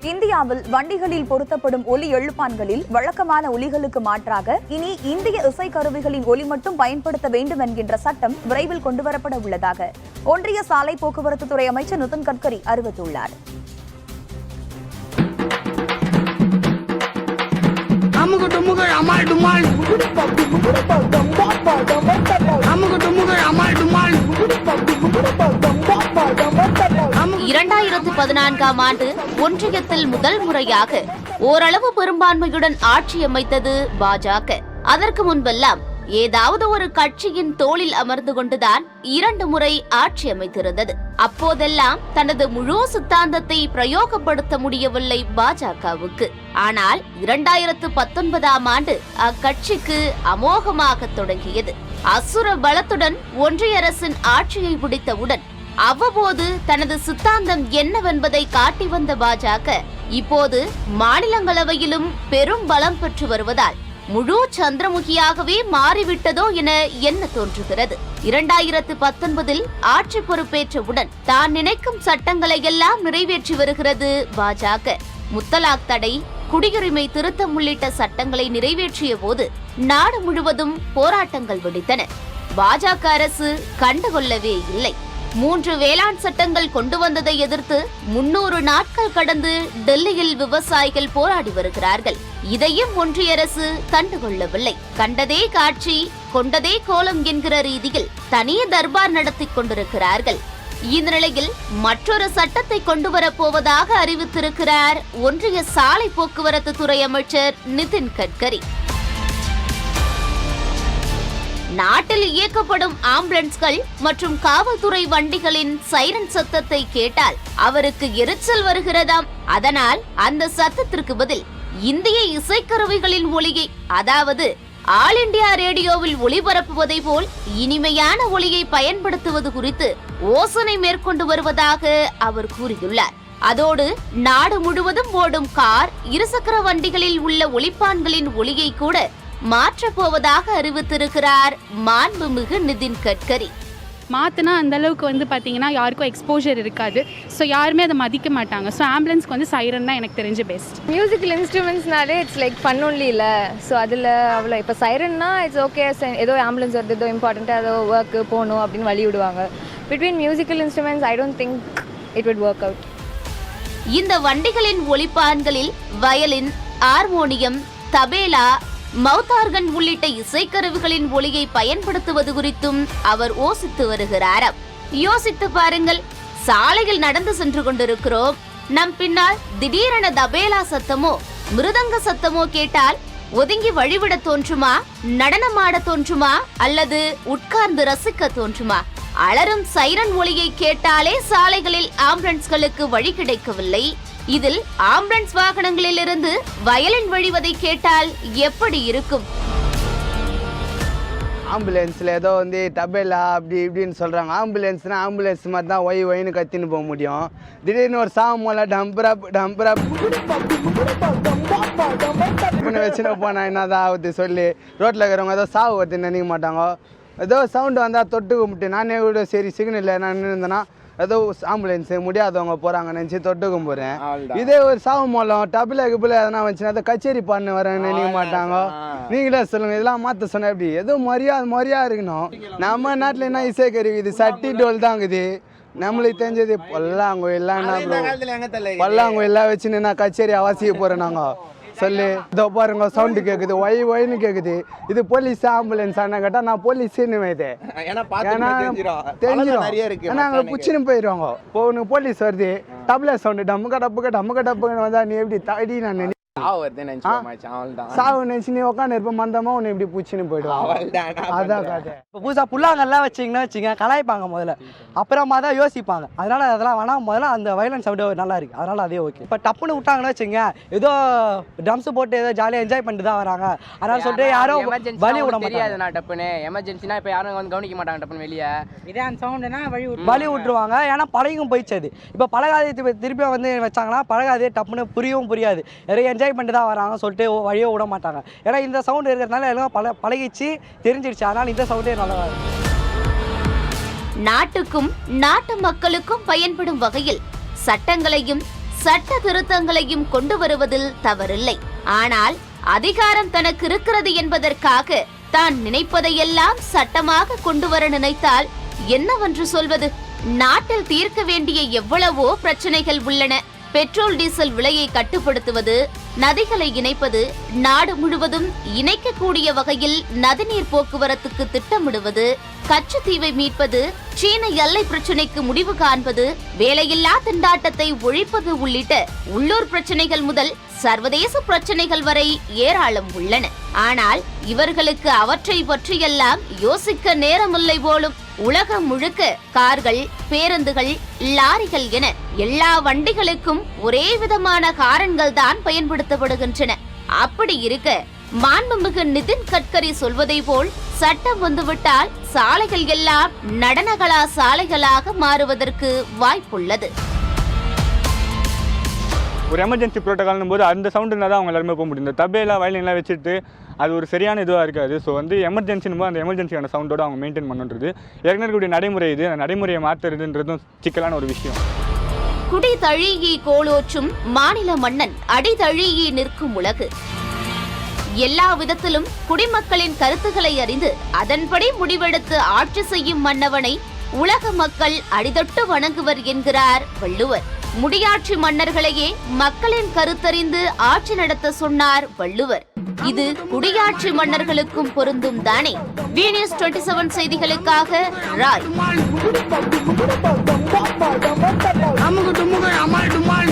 இந்தியாவில் வண்டிகளில் பொருத்தப்படும் ஒலி எழுப்பான்களில் வழக்கமான ஒலிகளுக்கு மாற்றாக இனி இந்திய இசைக்கருவிகளின் ஒலி மட்டும் பயன்படுத்த வேண்டும் என்கின்ற சட்டம் விரைவில் கொண்டுவரப்பட உள்ளதாக ஒன்றிய சாலை போக்குவரத்து துறை அமைச்சர் நிதின் கட்கரி அறிவித்துள்ளார். ஆண்டு ஒன்றியத்தில் முதல் முறையாக ஓரளவு பெரும்பான்மையுடன் ஆட்சி அமைத்தது பாஜக. அதற்கு முன்பெல்லாம் ஏதாவது ஒரு கட்சியின் தோளில் அமர்ந்து கொண்டுதான் 2 முறை ஆட்சி அமைத்திருந்தது. அப்போதெல்லாம் தனது முழு சித்தாந்தத்தை பிரயோகப்படுத்த முடியவில்லை பாஜகவுக்கு. ஆனால் 2019ஆம் ஆண்டு அக்கட்சிக்கு அமோகமாக தொடங்கியது. அசுர பலத்துடன் ஒன்றிய அரசின் ஆட்சியை பிடித்தவுடன் அவ்வப்போது தனது சித்தாந்தம் என்னவென்பதை காட்டி வந்த பாஜக இப்போது மாநிலங்களவையிலும் பெரும் பலம் பெற்று வருவதால் முழு சந்திரமுகியாகவே மாறிவிட்டதோ என எண்ண தோன்றுகிறது. 2019இல் ஆட்சி பொறுப்பேற்றவுடன் தான் நினைக்கும் சட்டங்களை எல்லாம் நிறைவேற்றி வருகிறது பாஜக. முத்தலாக் தடை, குடியுரிமை திருத்தம் உள்ளிட்ட சட்டங்களை நிறைவேற்றிய போது நாடு முழுவதும் போராட்டங்கள் வெடித்தன. பாஜக அரசு கண்டுகொள்ளவே இல்லை. 3 வேளாண் சட்டங்கள் கொண்டு வந்ததை எதிர்த்து 300 நாட்கள் கடந்து டெல்லியில் விவசாயிகள் போராடி வருகிறார்கள். இதையும் ஒன்றிய அரசு கண்டுகொள்ளவில்லை. கண்டதே காட்சி, கொண்டதே கோலம் என்கிற ரீதியில் தனிய தர்பார் நடத்தி கொண்டிருக்கிறார்கள். இந்த நிலையில் மற்றொரு சட்டத்தை கொண்டு வரப்போவதாக அறிவித்திருக்கிறார் ஒன்றிய சாலை போக்குவரத்து துறை அமைச்சர் நிதின் கட்கரி. நாட்டில் இயக்கப்படும் ஆம்புலன்ஸ்கள் மற்றும் காவல்துறை வண்டிகளின் சைரன் சத்தத்தை கேட்டால் அவருக்கு எரிச்சல் வருகிறதாம். அதனால் அந்த சத்தத்திற்கு பதில் இந்திய இசைக்கருவிகளின் ஒலியை, அதாவது ஆல் இண்டியா ரேடியோவில் ஒளிபரப்புவதை போல் இனிமையான ஒலியை பயன்படுத்துவது குறித்து யோசனை மேற்கொண்டு வருவதாக அவர் கூறியுள்ளார். அதோடு நாடு முழுவதும் ஓடும் கார், இருசக்கர வண்டிகளில் உள்ள ஒலிப்பான்களின் ஒலியை கூட மாற்றப் போவதாக அறிவித்திருக்கிறார் மாண்புமிகு நிதின் கட்கரி. மாற்றினா அந்த அளவுக்கு பார்த்தீங்கன்னா யாருக்கும் எக்ஸ்போஜர் இருக்காது. ஸோ யாருமே அதை மதிக்க மாட்டாங்க. ஸோ ஆம்புலன்ஸ்க்கு சைரன் தான் எனக்கு தெரிஞ்ச பெஸ்ட். மியூசிக்கல் இன்ஸ்ட்ருமெண்ட்ஸ்னாலே இட்ஸ் லைக் ஃபன் ஒன்லி இல்லை. ஸோ அதில் அவ்வளோ இப்போ சைரன்னா இட்ஸ் ஓகே, ஏதோ ஆம்புலன்ஸ் வருது, ஏதோ இம்பார்ட்டண்ட்டாக ஏதோ ஒர்க்கு போகணும் அப்படின்னு வழி விடுவாங்க. Between musical instruments I don't think it would work out. இந்த வண்டிகளின் ஒலிப்பான்களில் வயலின், ஹார்மோனியம், தபேலா, மவுத்தார்கன் உள்ளிட்ட இசைக்கருவிகளின் ஒலியை பயன்படுத்துவது குறித்தும் அவர் யோசித்து வருகிறாராம். யோசித்து பாருங்கள், சாலையில் நடந்து சென்று கொண்டிருக்கிறோம். நம் பின்னால் திடீரென தபேலா சத்தமோ மிருதங்க சத்தமோ கேட்டால் ஒதுங்கி வழிவிட தோன்றுமா, நடனமாட தோன்றுமா, அல்லது உட்கார்ந்து ரசிக்க தோன்றுமா? அலரும் சைரன் ஒலியை கேட்டாலே சாலைகளில் ஆம்புலன்ஸ்களுக்கு வழி கிடைக்கவில்லை. இதில் ஆம்புலன்ஸ் வாகனங்களில் இருந்து வயலின் வழிவதை கேட்டால் எப்படி இருக்கும்? ஆம்புலன்ஸ்ல ஏதோ தபேலா அப்படி இப்படின்னு சொல்றாங்க. ஆம்புலன்ஸ்னா ஆம்புலன்ஸ் மாதிரி தான் ஒயின்னு கத்தின்னு போக முடியும். திடீர்னு ஒரு சாங் போல டம்பரப் வச்சுன்னு போனா என்னதான் ஆகுது சொல்லி ரோட்ல இருக்கிறவங்க ஏதோ சாவு வருதுன்னு நினைக்க மாட்டாங்க. ஏதோ சவுண்டு வந்தால் தொட்டு கும்பிட்டு நானே கூட சரி சிக்னல் நான் இருந்தேன்னா ஏதோ ஆம்புலன்ஸ் முடியாதவங்க போகிறாங்க நினச்சி தொட்டுக்கும் போகிறேன். இதே ஒரு சாவு மூலம் டபுள் கிபிள் எதனா வந்துச்சுன்னா அதை கச்சேரி பண்ண வரேன்னு நினைக்க மாட்டாங்க. நீங்களே சொல்லுங்கள், இதெல்லாம் மாற்ற சொன்ன எப்படி? ஏதோ மரியாதை இருக்கணும். நம்ம நாட்டில் என்ன இசைக்கருவி இது? சட்டி டோல் தான் இருக்குது. நம்மளுக்கு தெரிஞ்சது பல்லாங்குயெல்லாம் வச்சுன்னு நான் கச்சேரி அவசிய போகிறேன். நாங்கள் சொல்லு இதோ பாருங்க சவுண்டு கேட்குது, ஒயின்னு கேட்குது. இது போலீஸ் ஆம்புலன்ஸ் ஆனால் கேட்டால் நான் போலீஸ்ன்னு வைத்தேன். தெரிஞ்சிடும். ஏன்னா அங்கே புச்சின்னு போயிடுவாங்க. இப்போ உனக்கு போலீஸ் வருது, டபுள சவுண்டு டம்முக்கு வந்தா நீ எப்படி தடி? நான் சாவு நினைச்சு நீ உட்காந்து இருப்ப மந்தமா உன்னை இப்படி பூச்சின்னு போயிடுவாங்க. அதான் கதை. இப்போ புதுசாக புல்லாங்கல்லாம் வச்சிங்கன்னா கலாய்ப்பாங்க முதல்ல, அப்புறமா தான் யோசிப்பாங்க. அதனால அதெல்லாம் வேணாம், முதல்ல அந்த வயலன்ஸ் அப்படியே நல்லா இருக்கு, அதனால அதே ஓகே. இப்போ டப்புன்னு விட்டாங்கன்னு வச்சுங்க, ஏதோ ட்ரம்ஸ் போட்டு ஏதோ ஜாலியாக என்ஜாய் பண்ணிட்டு தான் வராங்க. அதனால சொல்லிட்டு யாரும் வழி விட முடியாது. நான் டப்புன்னு எமர்ஜென்சினா இப்போ யாரும் கவனிக்க மாட்டாங்க. டப்புன்னு வெளியே இதே அந்த சவுண்டுனா வழி விட்டுருவாங்க. ஏன்னா பழகும் போயிடுச்சு அது. இப்போ பழகாதே திருப்பி வச்சாங்கன்னா பழகாதே டப்புன்னு புரியாது. நிறைய என்ஜாய் பண்ணிட்டு தான் வராங்க சொல்லிட்டு வழியோ விட மாட்டாங்க. ஏன்னா இந்த சவுண்ட் இருக்கிறதுனால எல்லாம் பழகிச்சு, தெரிஞ்சிடுச்சு. அதனால இந்த சவுண்டே நல்லா இருக்கும். நாட்டுக்கும் நாட்டு மக்களுக்கும் பயன்படும் வகையில் சட்டங்களையும் சட்ட திருத்தங்களையும் கொண்டு வருவதில் தவறில்லை. ஆனால் அதிகாரம் தனக்கு இருக்கிறது என்பதற்காக தான் நினைப்பதையெல்லாம் சட்டமாக கொண்டு வர நினைத்தால் என்னவென்று சொல்வது? நாட்டில் தீர்க்க வேண்டிய எவ்வளவோ பிரச்சனைகள் உள்ளன. பெட்ரோல் டீசல் விலையை கட்டுப்படுத்துவது, நதிகளை இணைப்பது, நாடு முழுவதும் இணைக்கக்கூடிய வகையில் நதிநீர் போக்குவரத்துக்கு திட்டமிடுவது, கச்சத்தீவை மீட்பது, சீன எல்லை பிரச்சினைக்கு முடிவு காண்பது, வேலையில்லா திண்டாட்டத்தை ஒழிப்பது உள்ளிட்ட உள்ளூர் பிரச்சனைகள் முதல் சர்வதேச பிரச்சனைகள் வரை ஏராளம் உள்ளன. ஆனால் இவர்களுக்கு அவற்றை பற்றியெல்லாம் யோசிக்க நேரமில்லை போலும். உலகம் முழுக்க கார்கள், பேருந்துகள், லாரிகள் என எல்லா வண்டிகளுக்கும் ஒரே விதமான காரன்கள் தான் பயன்படுத்தப்படுகின்றன. அப்படி இருக்க மாண்புமிகு நிதின் கட்கரி சொல்வதை போல் சட்டம் வந்துவிட்டால் சாலைகள் எல்லாம் நடனகலா சாலைகளாக மாறுவதற்கு வாய்ப்புள்ளது. ஒரு எமர்ஜென்சி ப்ரோட்டோகால்னும் போது அந்த சவுண்ட் இருந்தால் தான் அவங்க எல்லாருமே போக முடியும். இந்த தபேலா வயலின்லாம் வச்சுட்டு அது ஒரு சரியான இதுவாக இருக்காது. ஸோ வந்து எமர்ஜென்சின்னு போது அந்த எமர்ஜென்சியான சவுண்டோட அவங்க மெயின்டைன் பண்ணுறது ஏற்கனவே நடைமுறை. இது அந்த நடைமுறையை மாற்றுறதுன்றதும் சிக்கலான ஒரு விஷயம். குடி தழீயி கோலோச்சும் மாநில மன்னன் அடி தழீயி நிற்கும் உலகு. எல்லா விதத்திலும் குடிமக்களின் கருத்துக்களை அறிந்து அதன்படி முடிவெடுத்து ஆட்சி செய்யும் மன்னவனை உலக மக்கள் அடிதொட்டு வணங்குவர் என்கிறார் வள்ளுவர். முடியாட்சி மன்னர்களையே மக்களின் கருத்தறிந்து ஆட்சி நடத்த சொன்னார் வள்ளுவர். இது குடியாட்சி மன்னர்களுக்கும் பொருந்தும் தானே? V27 செய்திகளுக்காக ராய். அமுகு டுமுகு அமால் டுமால்